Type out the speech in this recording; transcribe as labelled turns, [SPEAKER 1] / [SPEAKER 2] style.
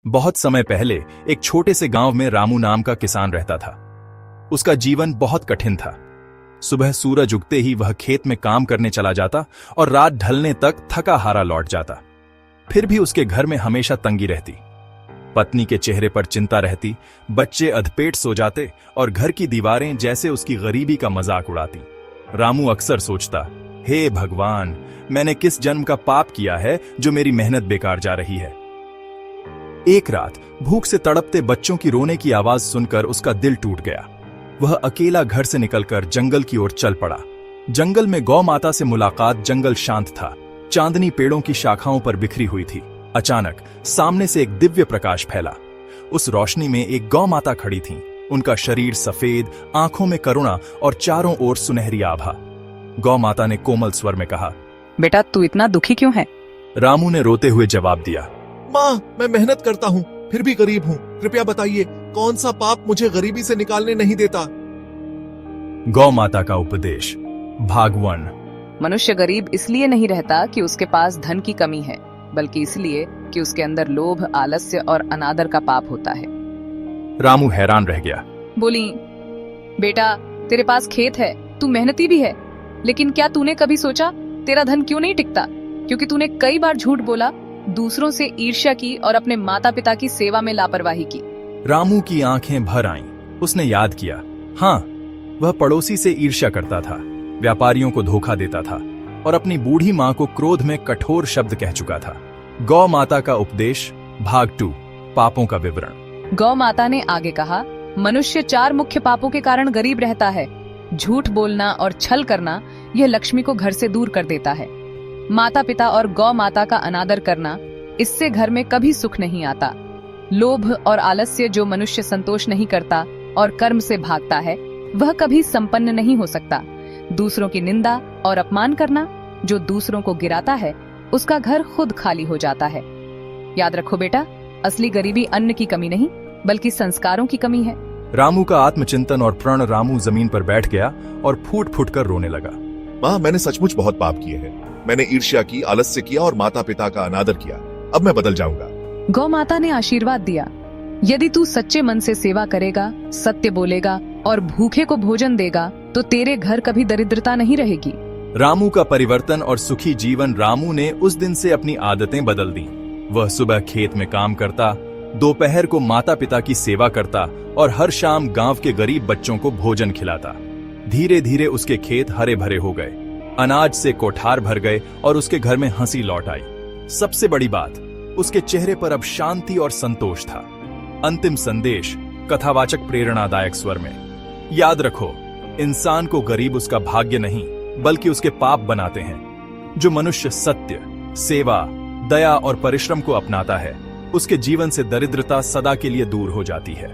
[SPEAKER 1] बहुत समय पहले एक छोटे से गांव में रामू नाम का किसान रहता था। उसका जीवन बहुत कठिन था। सुबह सूरज उगते ही वह खेत में काम करने चला जाता और रात ढलने तक थका हारा लौट जाता। फिर भी उसके घर में हमेशा तंगी रहती। पत्नी के चेहरे पर चिंता रहती, बच्चे अधपेट सो जाते और घर की दीवारें जैसे उसकी गरीबी का मजाक उड़ाती। रामू अक्सर सोचता, हे भगवान, मैंने किस जन्म का पाप किया है जो मेरी मेहनत बेकार जा रही है। एक रात भूख से तड़पते बच्चों की रोने की आवाज सुनकर उसका दिल टूट गया। वह अकेला घर से निकलकर जंगल की ओर चल पड़ा। जंगल में गौ माता से मुलाकात। जंगल शांत था, चांदनी पेड़ों की शाखाओं पर बिखरी हुई थी। अचानक सामने से एक दिव्य प्रकाश फैला। उस रोशनी में एक गौ माता खड़ी थीं। उनका शरीर सफेद, आंखों में करुणा और चारों ओर सुनहरी आभा। गौ माता ने कोमल स्वर में कहा,
[SPEAKER 2] बेटा तू इतना दुखी क्यों है?
[SPEAKER 1] रामू ने रोते हुए जवाब दिया,
[SPEAKER 3] माँ, मैं मेहनत करता हूँ, फिर भी गरीब हूँ। कृपया बताइए, कौन सा पाप मुझे गरीबी से निकालने नहीं देता?
[SPEAKER 1] गौ माता का उपदेश। भाग 1।
[SPEAKER 2] मनुष्य गरीब इसलिए नहीं रहता कि उसके पास धन की कमी है, बल्कि इसलिए कि उसके अंदर लोभ, आलस्य और अनादर का पाप होता है।
[SPEAKER 1] रामू हैरान रह गया।
[SPEAKER 2] बोली, बेटा तेरे पास खेत है, तू मेहनती भी है, लेकिन क्या तूने कभी सोचा तेरा धन क्यों नहीं टिकता? क्योंकि तूने कई बार झूठ बोला, दूसरों से ईर्ष्या की और अपने माता पिता की सेवा में लापरवाही की।
[SPEAKER 1] रामू की आंखें भर आईं। उसने याद किया, हाँ, वह पड़ोसी से ईर्ष्या करता था, व्यापारियों को धोखा देता था और अपनी बूढ़ी मां को क्रोध में कठोर शब्द कह चुका था। गौ माता का उपदेश। भाग 2। पापों का विवरण।
[SPEAKER 2] गौ माता ने आगे कहा, मनुष्य 4 मुख्य पापों के कारण गरीब रहता है। झूठ बोलना और छल करना यह लक्ष्मी को घर से दूर कर देता है। माता पिता और गौ माता का अनादर करना, इससे घर में कभी सुख नहीं आता। लोभ और आलस्य, जो मनुष्य संतोष नहीं करता और कर्म से भागता है, वह कभी संपन्न नहीं हो सकता। दूसरों की निंदा और अपमान करना, जो दूसरों को गिराता है, उसका घर खुद खाली हो जाता है। याद रखो बेटा, असली गरीबी अन्न की कमी नहीं, बल्कि संस्कारों की कमी है।
[SPEAKER 1] रामू का आत्मचिंतन और प्रण। रामू जमीन पर बैठ गया और फूट फूट कर रोने लगा।
[SPEAKER 3] माँ, मैंने सचमुच बहुत पाप किए हैं। मैंने ईर्ष्या की, आलस्य किया और माता पिता का अनादर किया। अब मैं बदल जाऊंगा।
[SPEAKER 2] गौ माता ने आशीर्वाद दिया, यदि तू सच्चे मन से सेवा करेगा, सत्य बोलेगा और भूखे को भोजन देगा, तो तेरे घर कभी दरिद्रता नहीं रहेगी।
[SPEAKER 1] रामू का परिवर्तन और सुखी जीवन। रामू ने उस दिन से अपनी आदतें बदल दी। वह सुबह खेत में काम करता, दोपहर को माता पिता की सेवा करता और हर शाम गांव के गरीब बच्चों को भोजन खिलाता। धीरे धीरे उसके खेत हरे भरे हो गए, अनाज से कोठार भर गए और उसके घर में हंसी लौट आई। सबसे बड़ी बात, उसके चेहरे पर अब शांति और संतोष था। अंतिम संदेश, कथावाचक प्रेरणादायक स्वर में। याद रखो, इंसान को गरीब उसका भाग्य नहीं, बल्कि उसके पाप बनाते हैं। जो मनुष्य सत्य, सेवा, दया और परिश्रम को अपनाता है, उसके जीवन से दरिद्रता सदा के लिए दूर हो जाती है।